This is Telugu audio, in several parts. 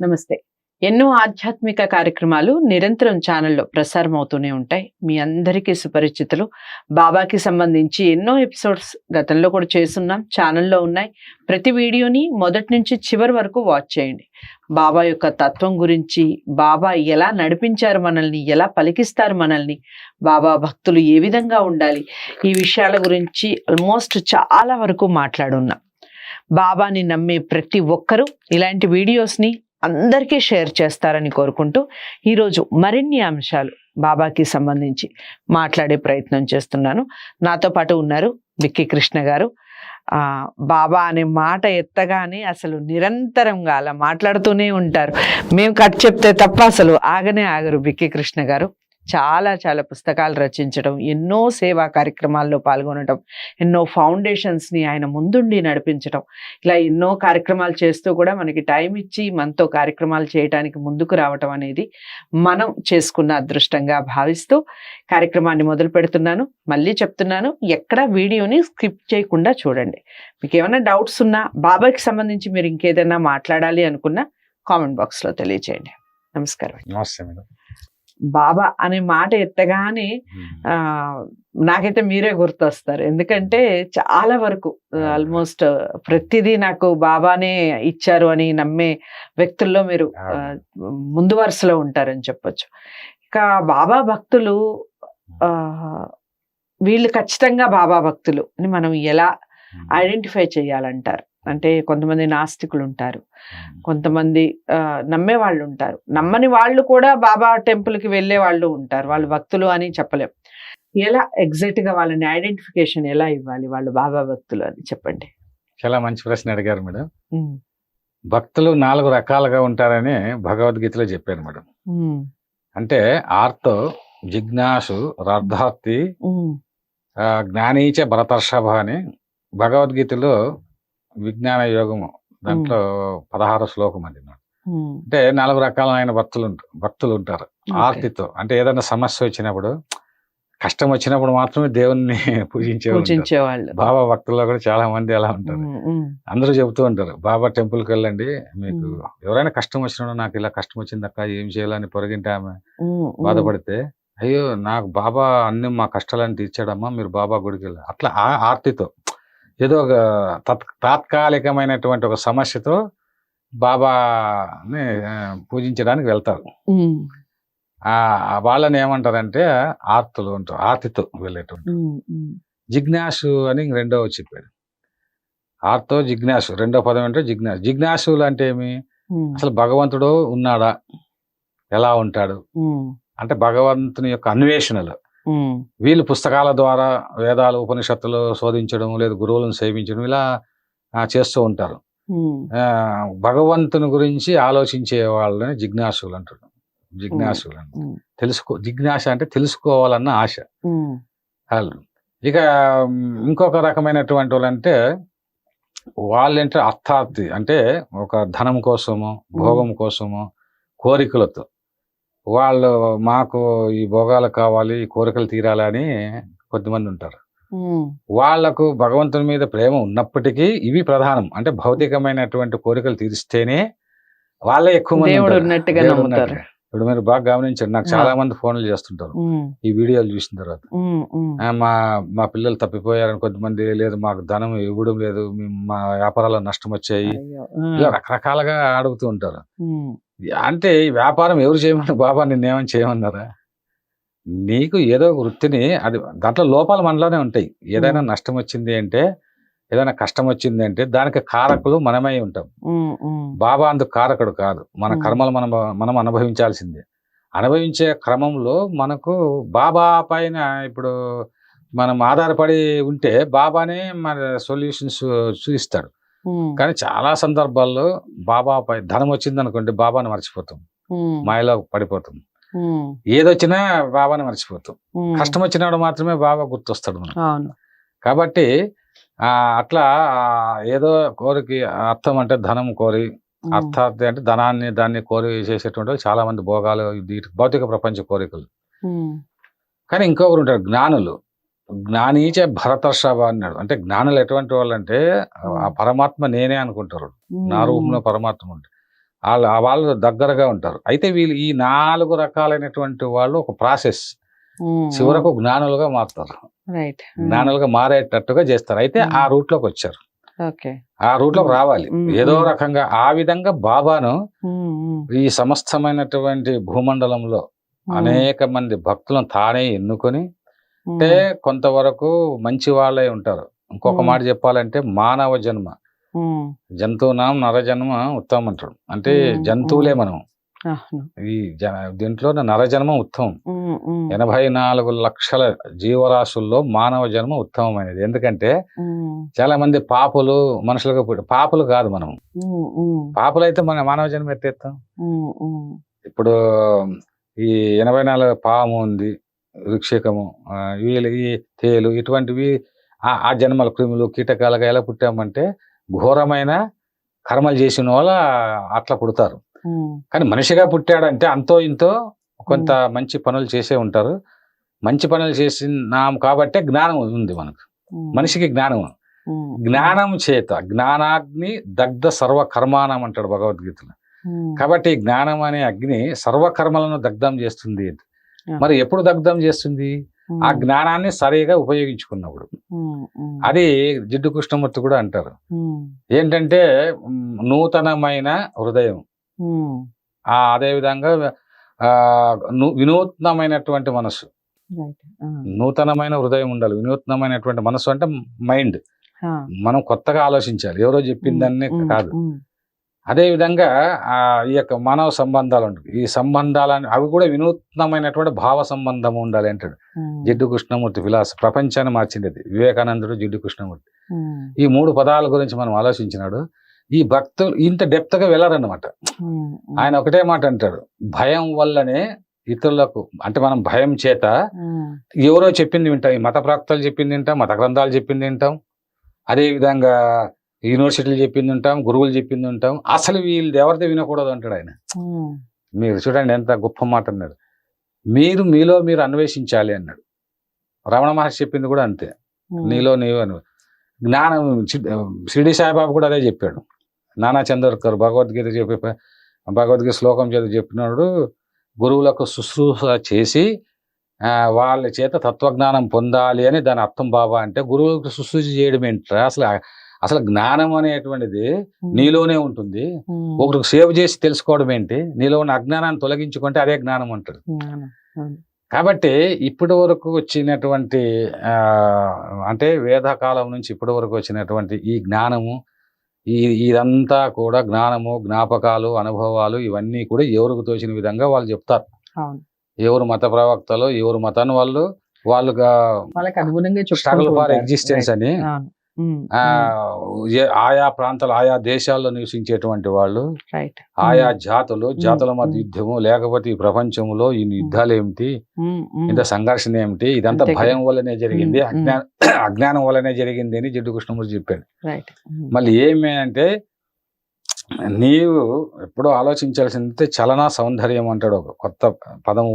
నమస్తే. ఎన్నో ఆధ్యాత్మిక కార్యక్రమాలు నిరంతరం ఛానల్‌లో ప్రసారం అవుతూనే ఉంటాయి. మీ అందరికీ సుపరిచితులు. బాబాకి సంబంధించి ఎన్నో ఎపిసోడ్స్ గతంలో కూడా చేసున్నాం. ఛానల్‌లో ఉన్నాయి. ప్రతి వీడియోని మొదటి నుంచి చివరి వరకు వాచ్ చేయండి. బాబా యొక్క తత్వం గురించి, బాబా ఎలా నడిపించారు మనల్ని, ఎలా పలికిస్తారు మనల్ని, బాబా భక్తులు ఏ విధంగా ఉండాలి, ఈ విషయాల గురించి ఆల్మోస్ట్ చాలా వరకు మాట్లాడున్నాం. బాబాని నమ్మే ప్రతి ఒక్కరూ ఇలాంటి వీడియోస్ని అందరికీ షేర్ చేస్తారని కోరుకుంటూ ఈరోజు మరిన్ని అంశాలు బాబాకి సంబంధించి మాట్లాడే ప్రయత్నం చేస్తున్నాను. నాతో పాటు ఉన్నారు విక్కీ కృష్ణ గారు. బాబా అనే మాట ఎత్తగానే అసలు నిరంతరంగా అలా మాట్లాడుతూనే ఉంటారు. మేము కట్ చెప్తే తప్ప అసలు ఆగనే ఆగరు విక్కీ కృష్ణ గారు. చాలా చాలా పుస్తకాలు రచించడం, ఎన్నో సేవా కార్యక్రమాల్లో పాల్గొనడం, ఎన్నో ఫౌండేషన్స్ని ఆయన ముందుండి నడిపించడం, ఇలా ఎన్నో కార్యక్రమాలు చేస్తూ కూడా మనకి టైం ఇచ్చి మనతో కార్యక్రమాలు చేయడానికి ముందుకు రావటం అనేది మనం చేసుకున్న అదృష్టంగా భావిస్తూ కార్యక్రమాన్ని మొదలు పెడుతున్నాను. మళ్ళీ చెప్తున్నాను, ఎక్కడ వీడియోని స్కిప్ చేయకుండా చూడండి. మీకు ఏమైనా డౌట్స్ ఉన్నా, బాబాకి సంబంధించి మీరు ఇంకేదైనా మాట్లాడాలి అనుకున్నా కామెంట్ బాక్స్లో తెలియజేయండి. నమస్కారం. నమస్తే మేడం. బాబా అనే మాట ఎత్తగానే నాకైతే మీరే గుర్తొస్తారు. ఎందుకంటే చాలా వరకు ఆల్మోస్ట్ ప్రతిదీ నాకు బాబానే ఇచ్చారు అని నమ్మే వ్యక్తుల్లో మీరు ముందు వరుసలో ఉంటారని చెప్పొచ్చు. ఇక బాబా భక్తులు వీళ్ళు ఖచ్చితంగా బాబా భక్తులు అని మనం ఎలా ఐడెంటిఫై చేయాలంటారు? అంటే కొంతమంది నాస్తికులు ఉంటారు, కొంతమంది నమ్మే వాళ్ళు ఉంటారు, నమ్మని వాళ్ళు కూడా బాబా టెంపుల్కి వెళ్ళే వాళ్ళు ఉంటారు. వాళ్ళు భక్తులు అని చెప్పలేం. ఎలా ఎగ్జాక్ట్గా వాళ్ళని ఐడెంటిఫికేషన్ ఎలా ఇవ్వాలి, వాళ్ళు బాబా భక్తులు అని చెప్పండి. చాలా మంచి ప్రశ్న అడిగారు మేడం. భక్తులు 4 రకాలుగా ఉంటారని భగవద్గీతలో చెప్పారు మేడం. అంటే ఆర్తో, జిజ్ఞాసు, రర్థార్థి, జ్ఞానీచ భరతర్షభ అని భగవద్గీతలో విజ్ఞాన యోగము దాంట్లో 16వ శ్లోకం అది. అంటే 4 రకాలైన భక్తులు ఉంటారు. ఆర్తితో అంటే ఏదైనా సమస్య వచ్చినప్పుడు, కష్టం వచ్చినప్పుడు మాత్రమే దేవుణ్ణి పూజించేవాళ్ళు. బాబా భక్తుల్లో కూడా చాలా మంది అలా ఉంటారు. అందరూ చెబుతూ ఉంటారు, బాబా టెంపుల్కి వెళ్ళండి, మీకు ఎవరైనా కష్టం వచ్చినప్పుడు, నాకు ఇలా కష్టం వచ్చింది అక్క, ఏం చేయాలని పొరగింటే ఆమె బాధపడితే, అయ్యో నాకు బాబా అన్ని మా కష్టాలని తీర్చాడమ్మా, మీరు బాబా గుడికి వెళ్ళారు. అట్లా ఆర్తితో ఏదో ఒక తాత్కాలికమైనటువంటి ఒక సమస్యతో బాబాని పూజించడానికి వెళ్తారు. వాళ్ళని ఏమంటారంటే ఆర్తులు ఉంటారు, ఆర్తితో వెళ్ళేటువంటి. జిజ్ఞాసు అని రెండవ చెప్పాడు. ఆర్తో జిజ్ఞాసు, రెండో పదం అంటే జిజ్ఞాసు. జిజ్ఞాసులు అంటే ఏమి? అసలు భగవంతుడు ఉన్నాడా, ఎలా ఉంటాడు అంటే భగవంతుని యొక్క అన్వేషణలు. వీళ్ళు పుస్తకాల ద్వారా వేదాలు, ఉపనిషత్తులు శోధించడం, లేదా గురువులను సేవించడం, ఇలా చేస్తూ ఉంటారు. భగవంతుని గురించి ఆలోచించే వాళ్ళని జిజ్ఞాసులు అంటారు. జిజ్ఞాసులు అంటే జిజ్ఞాస అంటే తెలుసుకోవాలన్న ఆశ. ఇక ఇంకొక రకమైనటువంటి వాళ్ళంటే వాళ్ళంటే అర్థార్థి, అంటే ఒక ధనం కోసము, భోగం కోసము, కోరికలతో వాళ్ళు మాకు ఈ భోగాలు కావాలి, ఈ కోరికలు తీరాలని కొద్దిమంది ఉంటారు. వాళ్లకు భగవంతుని మీద ప్రేమ ఉన్నప్పటికీ ఇవి ప్రధానం. అంటే భౌతికమైనటువంటి కోరికలు తీరిస్తేనే వాళ్ళే ఎక్కువ మంది ఉన్నట్టుగా. ఇప్పుడు మీరు బాగా గమనించండి, నాకు చాలా మంది ఫోన్లు చేస్తుంటారు ఈ వీడియోలు చూసిన తర్వాత. మా పిల్లలు తప్పిపోయారని కొంతమంది, లేదు మాకు ధనం ఇవ్వడం లేదు, మా వ్యాపారాల్లో నష్టం వచ్చాయి, ఇలా రకరకాలుగా అడుగుతూ ఉంటారు. అంటే ఈ వ్యాపారం ఎవరు చేయమన్నారు? బాబా నిన్నేమని చేయమన్నారా? నీకు ఏదో ఒక వృత్తిని, అది దాంట్లో లోపాలు మనలోనే ఉంటాయి. ఏదైనా నష్టం వచ్చింది అంటే, ఏదైనా కష్టం వచ్చింది అంటే దానికి కారకులు మనమై ఉంటాం. బాబా అందుకు కారకుడు కాదు. మన కర్మలు మనం అనుభవించాల్సిందే. అనుభవించే క్రమంలో మనకు బాబా పైన ఇప్పుడు మనం ఆధారపడి ఉంటే బాబానే మన సొల్యూషన్స్ చూపిస్తాడు. కానీ చాలా సందర్భాల్లో బాబాపై ధనం వచ్చింది అనుకోండి, బాబాని మర్చిపోతాం, మాయలో పడిపోతాం. ఏదొచ్చినా బాబాని మర్చిపోతాం. కష్టం వచ్చినప్పుడు మాత్రమే బాబా గుర్తొస్తాడు మనం. కాబట్టి అట్లా ఏదో కోరికి, అర్థం అంటే ధనం కోరి, అర్థార్థి అంటే దాన్ని కోరి చేసేటువంటి చాలా మంది భోగాలు, భౌతిక ప్రపంచ కోరికలు. కానీ ఇంకొకరు ఉంటారు జ్ఞానులు. జ్ఞానీచ భరతర్షభ అన్నాడు. అంటే జ్ఞానులు ఎటువంటి వాళ్ళు అంటే ఆ పరమాత్మ నేనే అనుకుంటారు. నా రూపంలో పరమాత్మ ఉంటుంది. వాళ్ళు దగ్గరగా ఉంటారు. అయితే వీళ్ళు ఈ 4 రకాలైనటువంటి వాళ్ళు ఒక ప్రాసెస్ చివరకు జ్ఞానులుగా మారుతారు. రైట్. జ్ఞానులుగా మారేటట్టుగా చేస్తారు. అయితే ఆ రూట్లోకి వచ్చారు. ఓకే. ఆ రూట్లోకి రావాలి ఏదో రకంగా. ఆ విధంగా బాబాను ఈ సమస్తమైనటువంటి భూమండలంలో అనేక మంది భక్తులను తానే ఎన్నుకొని, అంటే కొంతవరకు మంచి వాళ్ళే ఉంటారు. ఇంకొక మాట చెప్పాలంటే మానవ జన్మ, జంతువునాం నరజన్మ ఉత్తమం అంటాడు. అంటే జంతువులే మనం. ఈ దీంట్లో నరజన్మ ఉత్తమం. 84 లక్షల జీవరాశుల్లో మానవ జన్మ ఉత్తమమైనది. ఎందుకంటే చాలా మంది పాపులు మనుషులుగా పుట్టి, పాపులు కాదు మనం. పాపులైతే మన మానవ జన్మ ఎత్తేస్తాం. ఇప్పుడు ఈ 84 పాము ఉంది, వృక్షకము, వీళ్ళు ఈ తేలు, ఇటువంటివి ఆ జన్మల క్రిములు కీటకాలుగా ఎలా పుట్టామంటే ఘోరమైన కర్మలు చేసిన వాళ్ళ అట్లా పుడతారు. కానీ మనిషిగా పుట్టాడంటే అంతో ఇంతో కొంత మంచి పనులు చేసే ఉంటారు. మంచి పనులు చేసినాం కాబట్టే జ్ఞానం ఉంది మనకు. మనిషికి జ్ఞానం చేత జ్ఞానాగ్ని దగ్ధ సర్వకర్మానం అంటాడు భగవద్గీతలో. కాబట్టి జ్ఞానం అనే అగ్ని సర్వకర్మలను దగ్ధం చేస్తుంది. మరి ఎప్పుడు దగ్ధం చేస్తుంది? ఆ జ్ఞానాన్ని సరిగా ఉపయోగించుకున్నప్పుడు. అది జిడ్డు కృష్ణమూర్తి కూడా అంటారు. ఏంటంటే నూతనమైన హృదయం, అదేవిధంగా వినూత్నమైనటువంటి మనసు. నూతనమైన హృదయం ఉండాలి, వినూత్నమైనటువంటి మనసు అంటే మైండ్. మనం కొత్తగా ఆలోచించాలి, ఎవరో చెప్పిందన్నీ కాదు. అదే విధంగా ఈ యొక్క మానవ సంబంధాలు ఉంటాయి. ఈ సంబంధాలని అవి కూడా వినూత్నమైనటువంటి భావ సంబంధం ఉండాలి అంటాడు జిడ్డు కృష్ణమూర్తి. ఫిలాసఫీ ప్రపంచాన్ని మార్చింది వివేకానందుడు, జిడ్డు కృష్ణమూర్తి. ఈ 3 పదాల గురించి మనం ఆలోచించినాడు. ఈ భక్తులు ఇంత డెప్త్ గా వెళ్ళారన్నమాట. ఆయన ఒకటే మాట అంటాడు, భయం వల్లనే ఇతరులకు, అంటే మనం భయం చేత ఎవరో చెప్పింది వింటాం, ఈ మత ప్రాక్తలు చెప్పింది వింటాం, మత గ్రంథాలు చెప్పింది వింటాం, అదే విధంగా యూనివర్సిటీలు చెప్పింది ఉంటాం, గురువులు చెప్పింది ఉంటాం. అసలు వీళ్ళు ఎవరితో వినకూడదు అంటాడు ఆయన. మీరు చూడండి ఎంత గొప్ప మాట అన్నాడు. మీరు మీలో మీరు అన్వేషించాలి అన్నాడు. రమణ మహర్షి చెప్పింది కూడా అంతే, నీలో నీవు అని. జ్ఞానం షిరిడి సాయిబాబు కూడా అదే చెప్పాడు. నానా చంద్రకర్ భగవద్గీత శ్లోకం చేత చెప్పినాడు, గురువులకు శుశ్రూష చేసి వాళ్ళ చేత తత్వజ్ఞానం పొందాలి అని దాని అర్థం బాబా. అంటే గురువులకు శుశ్రూష చేయడం ఏంట్రా? అసలు జ్ఞానం అనేటువంటిది నీలోనే ఉంటుంది. ఒకరికి సేవ చేసి తెలుసుకోవడం ఏంటి? నీలో ఉన్న అజ్ఞానాన్ని తొలగించుకుంటే అదే జ్ఞానం అంటారు. కాబట్టి ఇప్పటి వరకు వచ్చినటువంటి అంటే వేదకాలం నుంచి ఇప్పటి వరకు వచ్చినటువంటి ఈ జ్ఞానము, ఇదంతా కూడా జ్ఞానము, జ్ఞాపకాలు, అనుభవాలు ఇవన్నీ కూడా ఎవరికి తోచిన విధంగా వాళ్ళు చెప్తారు. ఎవరు మత ప్రవక్తలు, ఎవరు మతాన్ని వాళ్ళుగా స్ట్రగుల్ ఫర్ ఎగ్జిస్టెన్స్ అని ఆయా ప్రాంతాలు, ఆయా దేశాల్లో నివసించేటువంటి వాళ్ళు, ఆయా జాతుల మధ్య యుద్ధము, లేకపోతే ఈ ప్రపంచంలో ఈ యుద్ధాలు ఏమిటి, ఇంత సంఘర్షణ ఏమిటి, ఇదంతా భయం వల్లనే జరిగింది, అజ్ఞానం వల్లనే జరిగింది అని జిడ్డు కృష్ణమూర్తి చెప్పాడు. మళ్ళీ ఏమి అంటే నీవు ఎప్పుడో ఆలోచించాల్సిందే చలన సౌందర్యం అంటాడు, ఒక కొత్త పదం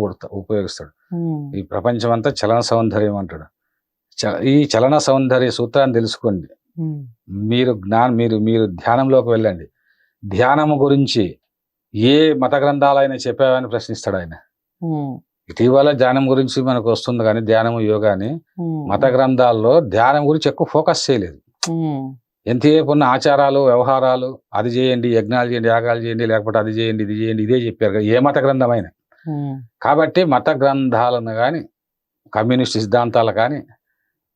ఉపయోగిస్తాడు. ఈ ప్రపంచం అంతా చలన సౌందర్యం అంటాడు. ఈ చలన సౌందర్య సూత్రాన్ని తెలుసుకోండి. మీరు మీరు ధ్యానంలోకి వెళ్ళండి. ధ్యానము గురించి ఏ మత గ్రంథాలైనా చెప్పావని ప్రశ్నిస్తాడు ఆయన. ఇటీవల ధ్యానం గురించి మనకు వస్తుంది కానీ ధ్యానము యోగా అని మత గ్రంథాల్లో ధ్యానం గురించి ఎక్కువ ఫోకస్ చేయలేదు. ఎంతసేపు ఉన్న ఆచారాలు, వ్యవహారాలు, అది చేయండి, యజ్ఞాలు చేయండి, యాగాలు చేయండి, లేకపోతే అది చేయండి, ఇది చేయండి, ఇదే చెప్పారు కదా ఏ మత గ్రంథమైనా. కాబట్టి మత గ్రంథాలను కానీ, కమ్యూనిస్ట్ సిద్ధాంతాలు కానీ,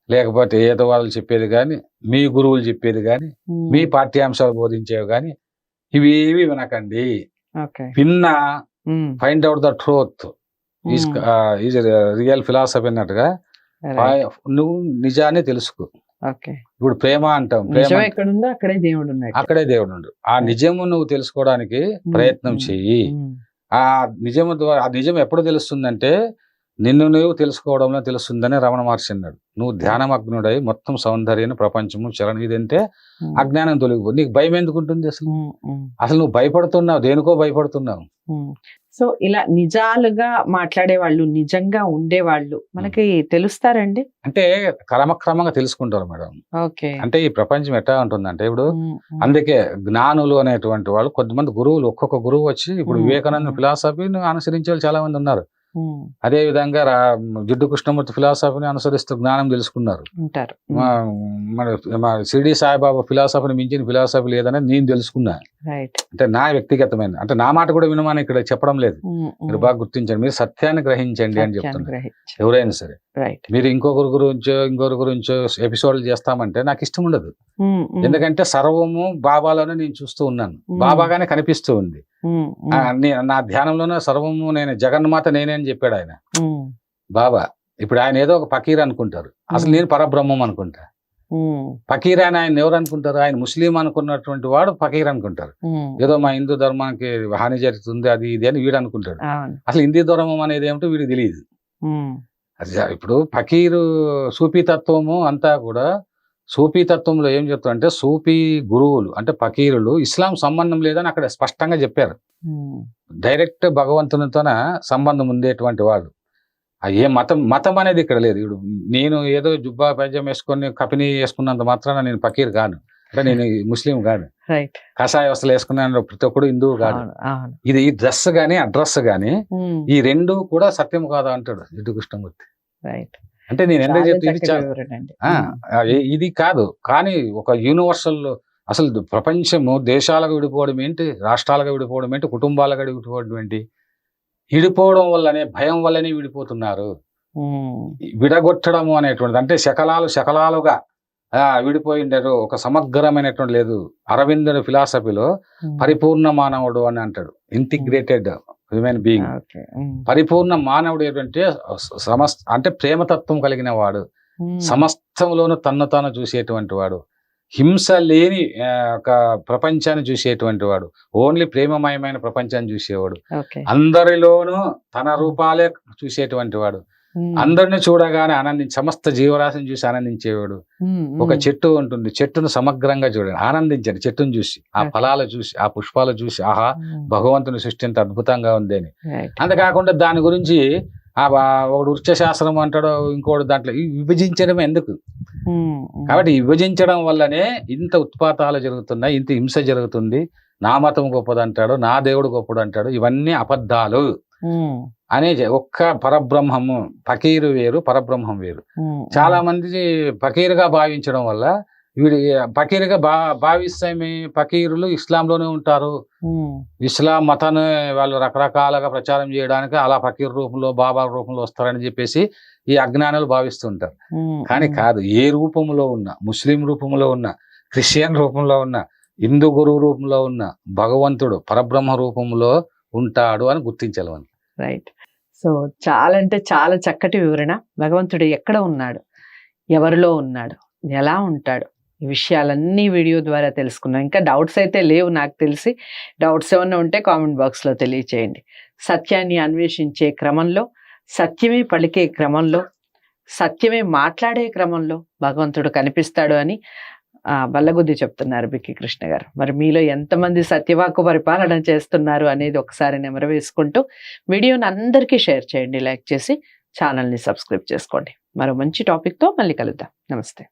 లేకపోతే ఏదో వాళ్ళు చెప్పేది కానీ, మీ గురువులు చెప్పేది కానీ, మీ పాఠ్యాంశాలు బోధించేవి కానీ ఇవి వినకండి. విన్న find out the truth is real philosophy అన్నట్టుగా నువ్వు నిజాన్ని తెలుసుకో. ఇప్పుడు ప్రేమ అంటాం, అక్కడే దేవుడు ఉండు. ఆ నిజము నువ్వు తెలుసుకోవడానికి ప్రయత్నం చెయ్యి. ఆ నిజము ద్వారా, ఆ నిజం ఎప్పుడు తెలుస్తుందంటే నిన్ను నువ్వు తెలుసుకోవడంలో తెలుస్తుందని రమణ మహర్షి అన్నాడు. నువ్వు ధ్యానమగ్నుడై మొత్తం సౌందర్యాన్ని, ప్రపంచము, చలన ఇదంటే అజ్ఞానం తొలగిపో. నీకు భయం ఎందుకు ఉంటుంది? అసలు నువ్వు భయపడుతున్నావు, దేనికో భయపడుతున్నావు. సో ఇలా నిజాలుగా మాట్లాడే వాళ్ళు, నిజంగా ఉండేవాళ్ళు మనకి తెలుస్తారండి. అంటే క్రమక్రమంగా తెలుసుకుంటారు మేడం. ఓకే. అంటే ఈ ప్రపంచం ఎట్లా ఉంటుందంటే ఇప్పుడు అందుకే జ్ఞానులు అనేటువంటి వాళ్ళు కొంతమంది గురువులు, ఒక్కొక్క గురువు వచ్చి ఇప్పుడు వివేకానంద ఫిలాసఫీని అనుసరించే వాళ్ళు చాలా మంది ఉన్నారు. అదే విధంగా జిడ్డు కృష్ణమూర్తి ఫిలాసఫీని అనుసరిస్తూ జ్ఞానం తెలుసుకున్నారు. ఉంటారు. మన షిరిడి సాయిబాబా ఫిలాసఫీని మించిన ఫిలాసఫీ లేదని నేను తెలుసుకున్నా. రైట్. అంటే నా వ్యక్తిగతమైన, అంటే నా మాట కూడా వినమని ఇక్కడ చెప్పడం లేదు. మీరు బాగా గుర్తించండి, మీరు సత్యాన్ని గ్రహించండి అని చెప్తున్నారు ఎవరైనా సరే. రైట్. మీరు ఇంకొకరి గురించో ఎపిసోడ్లు చేస్తామంటే నాకు ఇష్టం ఉండదు. ఎందుకంటే సర్వము బాబాలోనే నేను చూస్తూ ఉన్నాను, బాబాగానే కనిపిస్తూ ఉంది. నా ధ్యానంలోనే సర్వము నేను జగన్మాత నేనే అని చెప్పాడు ఆయన బాబా. ఇప్పుడు ఆయన ఏదో ఒక ఫకీర్ అనుకుంటారు, అసలు నేను పరబ్రహ్మం అనుకుంటా. ఫకీర్ ఆయన ఎవరు అనుకుంటారు? ఆయన ముస్లిం అనుకున్నటువంటి వాడు ఫకీర్ అనుకుంటారు. ఏదో మా హిందూ ధర్మానికి హాని జరుగుతుంది అది ఇది అని వీడు అనుకుంటాడు. అసలు హిందూ ధర్మం అనేది ఏమిటో వీడికి తెలియదు. ఇప్పుడు ఫకీరు సూఫీ తత్వము అంతా కూడా, సూఫీ తత్వంలో ఏం చెప్తారంటే సూఫీ గురువులు అంటే ఫకీరులు ఇస్లాం సంబంధం లేదని అక్కడ స్పష్టంగా చెప్పారు. డైరెక్ట్ భగవంతునితోన సంబంధం ఉండేటువంటి వాళ్ళు. ఏ మతం అనేది ఇక్కడ లేదు. ఇప్పుడు నేను ఏదో జుబ్బా పైజం వేసుకొని కపిని వేసుకున్నంత మాత్రాన నేను ఫకీర్ కాను, అంటే నేను ముస్లిం కాను. కషాయ వస్తువులు వేసుకున్నాను ప్రతి ఒక్కడు హిందువు కాదు. ఇది ఈ డ్రెస్ గాని అడ్రస్ గాని ఈ రెండు కూడా సత్యం కాదా అంటాడు జిడ్డు కృష్ణమూర్తి. అంటే నేను ఎందుకు చెప్తే ఇది కాదు, కానీ ఒక యూనివర్సల్ అసలు ప్రపంచము దేశాలకు విడిపోవడం ఏంటి, రాష్ట్రాలుగా విడిపోవడం ఏంటి, కుటుంబాలుగా విడిపోవడం ఏంటి, విడిపోవడం వల్లనే భయం వల్లనే విడిపోతున్నారు. విడగొట్టడము అనేటువంటిది అంటే శకలాలుగా విడిపోయిండారు, ఒక సమగ్రమైనటువంటి లేదు. అరవిందుని ఫిలాసఫీలో పరిపూర్ణ మానవుడు అని అంటాడు, ఇంటిగ్రేటెడ్ హ్యూమన్ బీయింగ్. పరిపూర్ణ మానవుడు ఏంటంటే అంటే ప్రేమతత్వం కలిగిన వాడు, సమస్తంలోనూ తన్ను తాను చూసేటువంటి వాడు, హింస లేని ఒక ప్రపంచాన్ని చూసేటువంటి వాడు, ఓన్లీ ప్రేమమయమైన ప్రపంచాన్ని చూసేవాడు, అందరిలోనూ తన రూపాలే చూసేటువంటి వాడు, అందరిని చూడగానే సమస్త జీవరాశిని చూసి ఆనందించేవాడు. ఒక చెట్టు ఉంటుంది, చెట్టును సమగ్రంగా చూడండి, ఆనందించండి చెట్టును చూసి, ఆ ఫలాలు చూసి, ఆ పుష్పాలు చూసి, ఆహా భగవంతుని సృష్టి ఎంత అద్భుతంగా ఉంది అని. అంతేకాకుండా దాని గురించి ఒకడు వృక్షశాస్త్రం అంటాడు, ఇంకోటి దాంట్లో విభజించడం ఎందుకు? కాబట్టి విభజించడం వల్లనే ఇంత ఉత్పాతాలు జరుగుతున్నాయి, ఇంత హింస జరుగుతుంది. నా మతం గొప్పది అంటాడు, నా దేవుడు గొప్పడు అంటాడు, ఇవన్నీ అబద్ధాలు అనే ఒక్క పరబ్రహ్మము. ఫకీరు వేరు, పరబ్రహ్మం వేరు. చాలా మంది ఫకీరుగా భావించడం వల్ల వీడు ఫకీరుగా భావిస్తే ఫకీరులు ఇస్లాంలోనే ఉంటారు, ఇస్లాం మతాన్ని వాళ్ళు రకరకాలుగా ప్రచారం చేయడానికి అలా ఫకీర్ రూపంలో బాబా రూపంలో వస్తారని చెప్పేసి ఈ అజ్ఞానులు భావిస్తుంటారు. కానీ కాదు, ఏ రూపంలో ఉన్నా, ముస్లిం రూపంలో ఉన్న, క్రిస్టియన్ రూపంలో ఉన్న, హిందూ గురువు రూపంలో ఉన్న భగవంతుడు పరబ్రహ్మ రూపంలో ఉంటాడు అని గుర్తించాలి మనం. రైట్. సో చాలా అంటే చాలా చక్కటి వివరణ. భగవంతుడు ఎక్కడ ఉన్నాడు, ఎవరిలో ఉన్నాడు, ఎలా ఉంటాడు, ఈ విషయాలన్నీ వీడియో ద్వారా తెలుసుకున్నాం. ఇంకా డౌట్స్ అయితే లేవు నాకు తెలిసి. డౌట్స్ ఏమన్నా ఉంటే కామెంట్ బాక్స్లో తెలియచేయండి. సత్యాన్ని అన్వేషించే క్రమంలో, సత్యమే పలికే క్రమంలో, సత్యమే మాట్లాడే క్రమంలో భగవంతుడు కనిపిస్తాడు అని బల్లగుద్ది చెప్తున్నారు బిక్కి కృష్ణ గారు. మరి మీలో ఎంతమంది సత్యవాక్కు పరిపాలన చేస్తున్నారు అనేది ఒకసారి నెమరు వేసుకుంటూ వీడియోని అందరికీ షేర్ చేయండి, లైక్ చేసి ఛానల్ని సబ్స్క్రైబ్ చేసుకోండి. మరో మంచి టాపిక్తో మళ్ళీ కలుద్దాం. నమస్తే.